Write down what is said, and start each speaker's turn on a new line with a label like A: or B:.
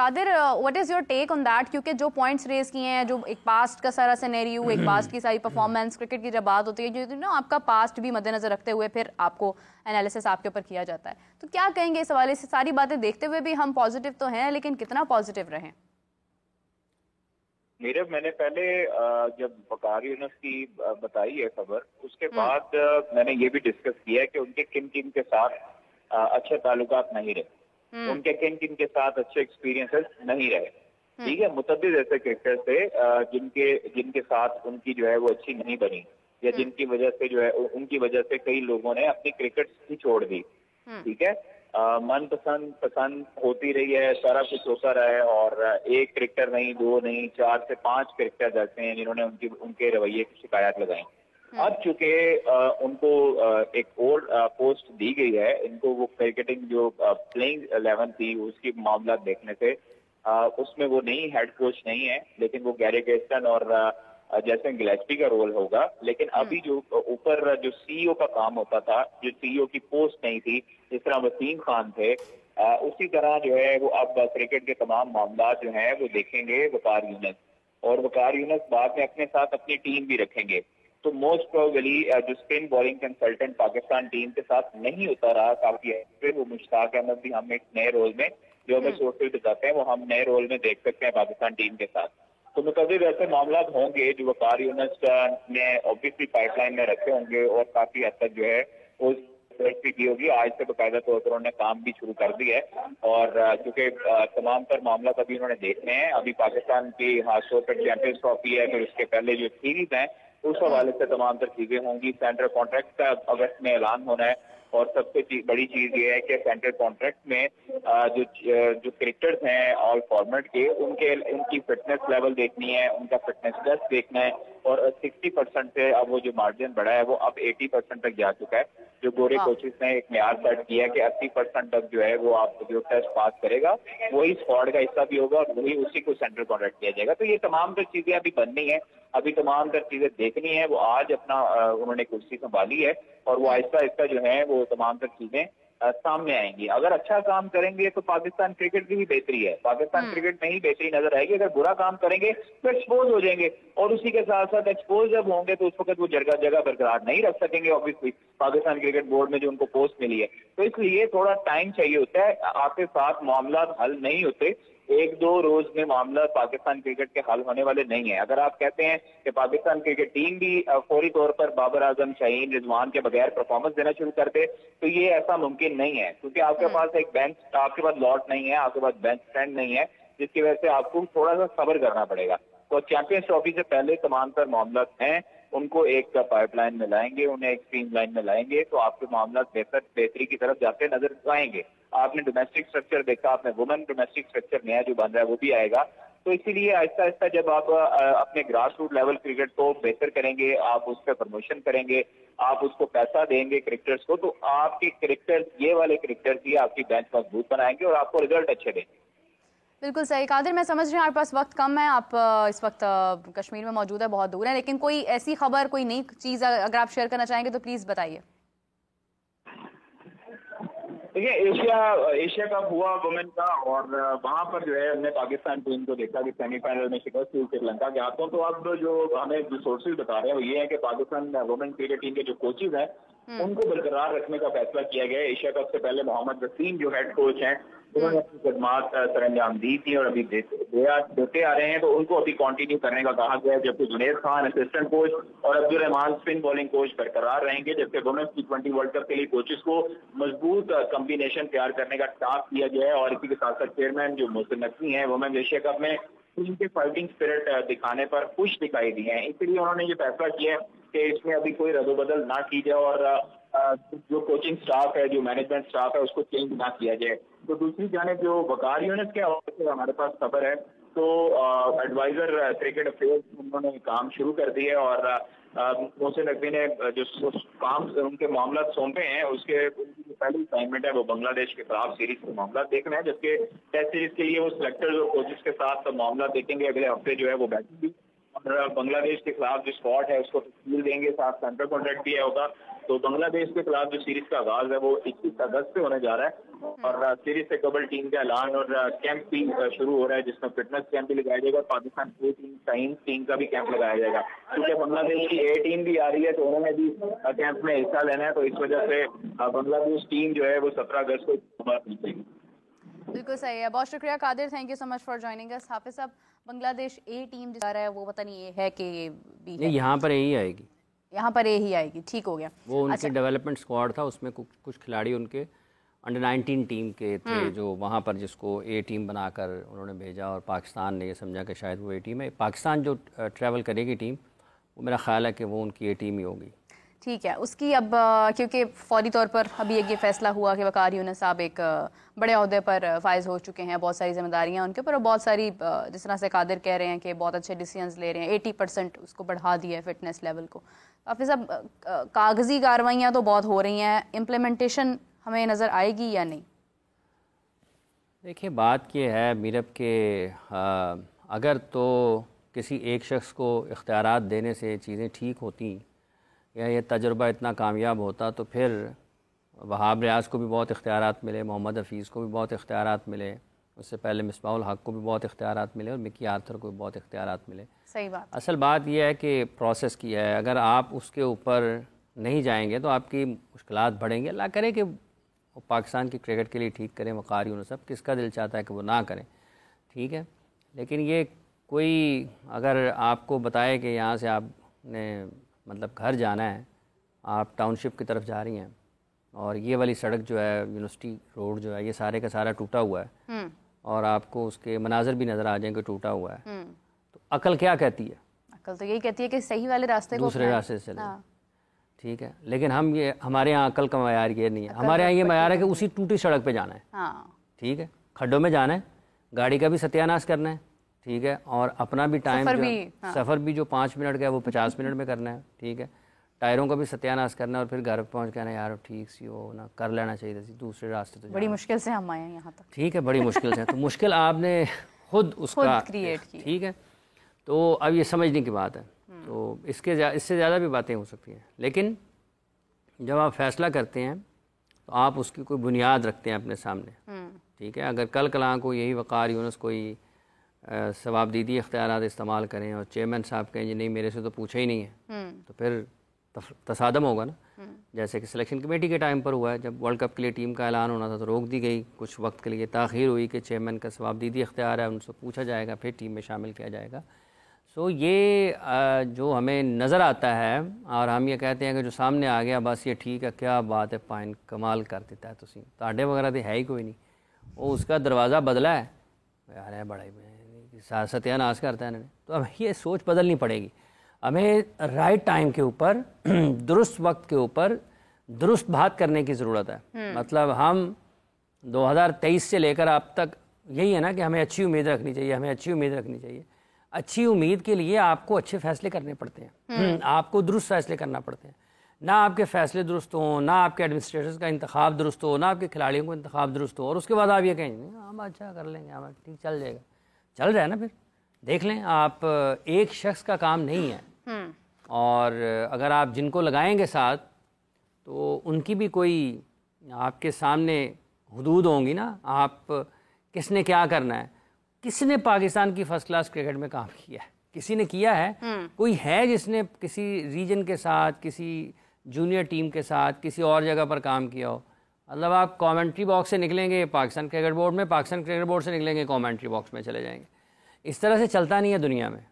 A: Qadir, what is your take on that? क्योंकि जो points raise किए हैं, जो एक पास्ट का सारा सिनेरियो, एक पास्ट की सारी परफॉर्मेंस, क्रिकेट की जब बात होती है, जो ना आपका पास्ट भी मद्देनजर रखते हुए फिर आपको एनालिसिस आपके ऊपर किया जाता है, तो क्या कहेंगे इस हवाले से? सारी बातें देखते हुए भी हम पॉजिटिव तो हैं, लेकिन कितना पॉजिटिव रहें?
B: नीरव, मैंने पहले जब वकार यूनुस की बताई है खबर, उसके बाद मैंने ये भी डिस्कस किया है कि उनके किन किन के साथ अच्छे ताल्लुकात नहीं रहे, उनके किन किन के साथ अच्छे एक्सपीरियंसेस नहीं रहे। ठीक है, मुतअद्दिद ऐसे क्रिकेटर थे जिनके जिनके साथ उनकी जो है वो अच्छी नहीं बनी, या जिनकी वजह से जो है उनकी वजह से कई लोगों ने अपनी क्रिकेट ही छोड़ दी। ठीक है, मनपसंद पसंद होती रही है, सारा कुछ होता रहा है, और एक क्रिकेटर नहीं, दो नहीं, 4 से 5 क्रिकेटर ऐसे हैं जिन्होंने उनके रवैये की शिकायत लगाई। अब चूंकि उनको एक और पोस्ट दी गई है, इनको वो क्रिकेटिंग जो प्लेइंग 11 थी उसकी मामला देखने से उसमें वो नहीं, हेड कोच नहीं है, लेकिन वो गैरी गेस्टन और जैसे गिलेस्पी का रोल होगा। लेकिन अभी जो ऊपर जो सीईओ का काम होता था, जो सीईओ की पोस्ट नहीं थी, जिस तरह वसीम खान थे, उसी तरह जो है वो अब क्रिकेट के तमाम मामला जो हैं वो देखेंगे वकार यूनुस, और वकार यूनुस बाद में अपने साथ अपनी टीम भी रखेंगे। तो मोस्ट प्रोबेबली जो spin bowling consultant Pakistan team के साथ नहीं होता रहा काफी है, फिर वो मुश्ताक अहमद भी हम एक नए रोल में, जो हमें सोर्सेज बताते हैं, वो हम नए रोल में देख सकते हैं पाकिस्तान टीम के साथ। तो मुतअद्दिद ऐसे मामला होंगे जो वकार यूनुस ने ऑब्वियसली पाइपलाइन में रखे होंगे, और काफी हद तक जो है वो भी की होगी। आज से बाकायदा तौर पर उन्होंने काम भी शुरू कर दिया है, और चूंकि तमाम तर मामला अभी उन्होंने देखने हैं। अभी पाकिस्तान की खासतौर पर चैंपियंस ट्रॉफी है, फिर उसके पहले जो सीरीज है उस हवाले से तमाम तर चीजें होंगी। सेंट्रल कॉन्ट्रैक्ट का अगस्त में ऐलान होना है, और सबसे बड़ी चीज ये है कि सेंट्रल कॉन्ट्रैक्ट में जो क्रिकेटर्स हैं ऑल फॉर्मेट के, उनकी फिटनेस लेवल देखनी है, उनका फिटनेस टेस्ट देखना है, और 60% से अब वो जो मार्जिन बढ़ा है वो अब 80% तक जा चुका है। जो गोरे कोचेस ने एक म्यार सेट किया कि 80% तक जो है वो आप जो टेस्ट पास करेगा वही स्क्वाड का हिस्सा भी होगा, और वही उसी को सेंट्रल कॉन्ट्रैक्ट किया जाएगा। तो ये तमाम तर चीजें अभी बननी है, अभी तमाम तर चीजें देखनी है। वो आज अपना उन्होंने कुर्सी संभाली है, और वो आहिस्ता आहिस्ता जो है वो तमाम तर चीजें सामने आएंगी। अगर अच्छा काम करेंगे तो पाकिस्तान क्रिकेट की भी बेहतरी है, पाकिस्तान क्रिकेट में ही बेहतरी नजर आएगी। अगर बुरा काम करेंगे तो एक्सपोज हो जाएंगे, और उसी के साथ साथ एक्सपोज जब होंगे तो उस वक्त वो जगह बरकरार नहीं रख सकेंगे ऑब्वियसली पाकिस्तान क्रिकेट बोर्ड में जो उनको पोस्ट मिली है। तो इसलिए थोड़ा टाइम चाहिए होता है, आपके साथ मामला हल नहीं होते, 1-2 रोज में मामला पाकिस्तान क्रिकेट के हल होने वाले नहीं है। अगर आप कहते हैं कि पाकिस्तान क्रिकेट टीम भी फौरी तौर पर बाबर आजम, शाहीन, रिजवान के बगैर परफॉर्मेंस देना शुरू कर दे, तो ये ऐसा मुमकिन नहीं है, क्योंकि आपके पास एक बेंच, आपके पास लॉट नहीं है, आपके पास बेंच स्टैंड नहीं है, जिसकी वजह से आपको थोड़ा सा सब्र करना पड़ेगा। तो चैंपियंस ट्रॉफी से पहले तमाम तर मामला हैं, उनको एक पाइपलाइन में लाएंगे, उन्हें एक स्ट्रीम लाइन में लाएंगे, तो आपके मामला बेहतरी की तरफ जाते नजर आएंगे। आपने डोमेस्टिक स्ट्रक्चर देखा, आपने वुमेन डोमेस्टिक स्ट्रक्चर नया जो बन रहा है वो भी आएगा। तो इसीलिए आहिस्ता आहिस्ता जब आप अपने ग्रास रूट लेवल क्रिकेट को बेहतर करेंगे, आप उस पर प्रमोशन करेंगे, आप उसको पैसा देंगे क्रिकेटर्स को, तो आपके क्रिकेटर्स, ये वाले क्रिकेटर्स ही आपकी बेंच मजबूत बनाएंगे और आपको रिजल्ट अच्छे देंगे।
A: बिल्कुल सही कादिर, मैं समझ रही हूँ आपके पास वक्त कम है, आप इस वक्त कश्मीर में मौजूद है, बहुत दूर है, लेकिन कोई ऐसी खबर, कोई नई चीज़ अगर आप शेयर करना चाहेंगे तो प्लीज़ बताइए।
B: देखिए, एशिया कप हुआ वुमेन का, और वहां पर जो है हमने पाकिस्तान टीम को देखा कि सेमीफाइनल में शिकस्त हुई श्रीलंका के हाथों। तो अब जो हमें जो सोर्सेज बता रहे हैं वो ये है कि पाकिस्तान वुमेन क्रिकेट टीम के जो कोचेज हैं उनको बरकरार रखने का फैसला किया गया है। एशिया कप से पहले मोहम्मद वसीम जो हेड कोच हैं, उन्होंने अपनी खदमात सरंजाम दी थी और अभी देते आ रहे हैं, तो उनको अभी कंटिन्यू करने का कहा गया है। जबकि जुनैद खान असिस्टेंट कोच और Abdul Rahman spin bowling coach बरकरार रहेंगे, जबकि वुमेन्स T20 वर्ल्ड कप के लिए कोचेस को मजबूत कॉम्बिनेशन तैयार करने का टास्क दिया गया है। और इसी के साथ साथ चेयरमैन जो मोहसिन नकवी हैं, वुमेन्स एशिया कप में टीम के फाइटिंग स्पिरिट दिखाने पर खुश दिखाई दिए हैं, इसलिए उन्होंने ये फैसला किया है कि इसमें अभी कोई रद्दोबदल ना की जाए, और जो कोचिंग स्टाफ है, जो मैनेजमेंट स्टाफ है, उसको चेंज ना किया जाए। तो दूसरी जाने जो वकार यूनुस के हवाले से हमारे पास खबर है, तो एडवाइजर क्रिकेट अफेयर्स उन्होंने काम शुरू कर दिए, और मोहसिन नकवी ने जो काम उनके मामला सौंपे हैं उसके पहली असाइनमेंट है वो बांग्लादेश के खिलाफ सीरीज के मामला देखना है, जबकि टेस्ट सीरीज के लिए वो सिलेक्टर्स और कोचेस के साथ मामला देखेंगे। अगले हफ्ते जो है वो बैठेंगे और बांग्लादेश के खिलाफ जो स्क्वाड है उसको तस्वीर देंगे, साथ सेंट्रल कॉन्ट्रैक्ट भी होगा। तो बांग्लादेश के खिलाफ जो सीरीज का आगाज है वो 21 अगस्त से होने जा रहा है और सीरीज से कबल टीम का ऐलान और कैंप भी शुरू हो रहा है, जिसमें फिटनेस कैंप भी लगाया जाएगा। पाकिस्तान ए टीम का भी कैंप लगाया जाएगा, क्योंकि बांग्लादेश की ए टीम भी आ रही है तो उन्होंने भी कैंप में हिस्सा लेना है। तो इस वजह से बांग्लादेश टीम जो है वो 17 अगस्त को बात पहुंचेगी।
A: बिल्कुल सही है, बहुत शुक्रिया Qadir, thank you so much for joining us. Hafiz साहब, बांग्लादेश ए टीम जा रहा है वो पता नहीं ये है कि ये भी है?
C: यहाँ पर यही आएगी,
A: यहाँ पर ए ही आएगी, ठीक हो गया।
C: वो उनके डेवलपमेंट स्क्वाड था, उसमें कुछ खिलाड़ी उनके अंडर 19 टीम के थे जो वहाँ पर जिसको ए टीम बनाकर उन्होंने भेजा और पाकिस्तान ने ये समझा कि शायद वो ए टीम है। पाकिस्तान जो ट्रैवल करेगी टीम, वो मेरा ख्याल है कि वो उनकी ए टीम ही होगी।
A: ठीक है, उसकी अब क्योंकि फौरी तौर पर अभी ये फैसला हुआ कि वकार यूनुस साहब एक बड़े अहदे पर फाइज हो चुके हैं, बहुत सारी जिम्मेदारियां उनके ऊपर और बहुत सारी जिस तरह से कादिर कह रहे हैं कि बहुत अच्छे डिसीजंस ले रहे हैं, 80% उसको बढ़ा दिया है फिटनेस लेवल को। काफ़ी सब कागजी कार्रवाइयाँ तो बहुत हो रही हैं, इम्प्लीमेंटेशन हमें नज़र आएगी या नहीं?
C: देखिए, बात ये है मीरब के अगर तो किसी एक शख्स को इख्तियारात देने से चीज़ें ठीक होती या ये तजुर्बा इतना कामयाब होता तो फिर वहाब रियाज को भी बहुत इख्तियारात मिले, मोहम्मद हफीज़ को भी बहुत इख्तियारात मिले, उससे पहले मिसबाहुल हक को भी बहुत इख्तियारात मिले और मिकी आर्थर को भी बहुत इख्तियारात मिले।
A: सही बात।
C: असल बात यह है कि प्रोसेस की है, अगर आप उसके ऊपर नहीं जाएंगे तो आपकी मुश्किलात बढ़ेंगे। अल्लाह करे कि वो पाकिस्तान की क्रिकेट के लिए ठीक करें वकार यूनुस साहब, किसका दिल चाहता है कि वो ना करें, ठीक है। लेकिन ये कोई अगर आपको बताए कि यहाँ से आपने मतलब घर जाना है, आप टाउनशिप की तरफ जा रही हैं और ये वाली सड़क जो है यूनिवर्सिटी रोड जो है ये सारे का सारा टूटा हुआ है और आपको उसके मनाजर भी नज़र आ जाएंगे टूटा हुआ है, तो अकल क्या कहती है?
A: अकल तो यही कहती है कि सही वाले रास्ते को
C: दूसरे रास्ते से चले, ठीक है। लेकिन हम ये हमारे यहाँ अकल का मयार ये नहीं है, हमारे यहाँ ये मयार है कि उसी टूटी सड़क पे जाना है, ठीक है, खड्डों में जाना है, गाड़ी का भी सत्यानाश करना है, ठीक है, और अपना भी टाइम सफ़र भी जो 5 मिनट का है वो 50 मिनट में करना है, ठीक है, टायरों का भी सत्यानाश करना है और फिर घर पहुंच के ना यार ठीक सी हो ना कर लेना चाहिए थी, दूसरे रास्ते तो
A: बड़ी मुश्किल से हम आए हैं यहाँ तक,
C: ठीक है, बड़ी मुश्किल से, तो मुश्किल आपने खुद उसका
A: क्रिएट की,
C: ठीक है। तो अब ये समझने की बात है, तो इससे ज़्यादा भी बातें हो सकती हैं, लेकिन जब आप फैसला करते हैं तो आप उसकी कोई बुनियाद रखते हैं अपने सामने, ठीक है। अगर कल कलां को यही वकार यूनुस कोई सवाबदीदी इख्तियारात इस्तेमाल करें और चेयरमैन साहब कहें जी नहीं मेरे से तो पूछा ही नहीं है, तो फिर तसादम होगा ना, जैसे कि सिलेक्शन कमेटी के टाइम पर हुआ है, जब वर्ल्ड कप के लिए टीम का ऐलान होना था तो रोक दी गई, कुछ वक्त के लिए ताख़ीर हुई कि चेयरमैन का सवाबदीदी इख्तियार है, उनसे पूछा जाएगा फिर टीम में शामिल किया जाएगा। सो ये जो हमें नज़र आता है और हम ये कहते हैं कि जो सामने आ गया बस ये ठीक है, क्या बात है, पाइन कमाल कर देता है, तुम ताडे वगैरह तो है ही कोई नहीं, वो उसका दरवाज़ा बदला है यार, है बड़ा सत्यानाश करता है इन्होंने। तो अब ये सोच बदलनी पड़ेगी, हमें राइट टाइम के ऊपर दुरुस्त वक्त के ऊपर दुरुस्त बात करने की ज़रूरत है। मतलब हम 2023 से लेकर अब तक यही है ना कि हमें अच्छी उम्मीद रखनी चाहिए, हमें अच्छी उम्मीद रखनी चाहिए। अच्छी उम्मीद के लिए आपको अच्छे फैसले करने पड़ते हैं, आपको दुरुस्त फैसले करना पड़ते हैं। ना आपके फैसले दुरुस्त हों, ना आपके एडमिनिस्ट्रेटर्स का इंतखाब दुरुस्त हो, ना आपके खिलाड़ियों को इंतखाब दुरुस्त हो, और उसके बाद आप ये कहेंगे हम अच्छा कर लेंगे, हम ठीक चल जाएगा, चल रहा है ना, फिर देख लें। आप एक शख्स का काम नहीं है, और अगर आप जिनको लगाएंगे साथ तो उनकी भी कोई आपके सामने हुदूद होंगी ना, आप किसने क्या करना है। किसने पाकिस्तान की फर्स्ट क्लास क्रिकेट में काम किया है? किसी ने किया है? कोई है जिसने किसी रीजन के साथ, किसी जूनियर टीम के साथ, किसी और जगह पर काम किया हो? मतलब आप कमेंट्री बॉक्स से निकलेंगे पाकिस्तान क्रिकेट बोर्ड में, पाकिस्तान क्रिकेट बोर्ड से निकलेंगे कमेंट्री बॉक्स में चले जाएंगे। इस तरह से चलता नहीं है दुनिया में।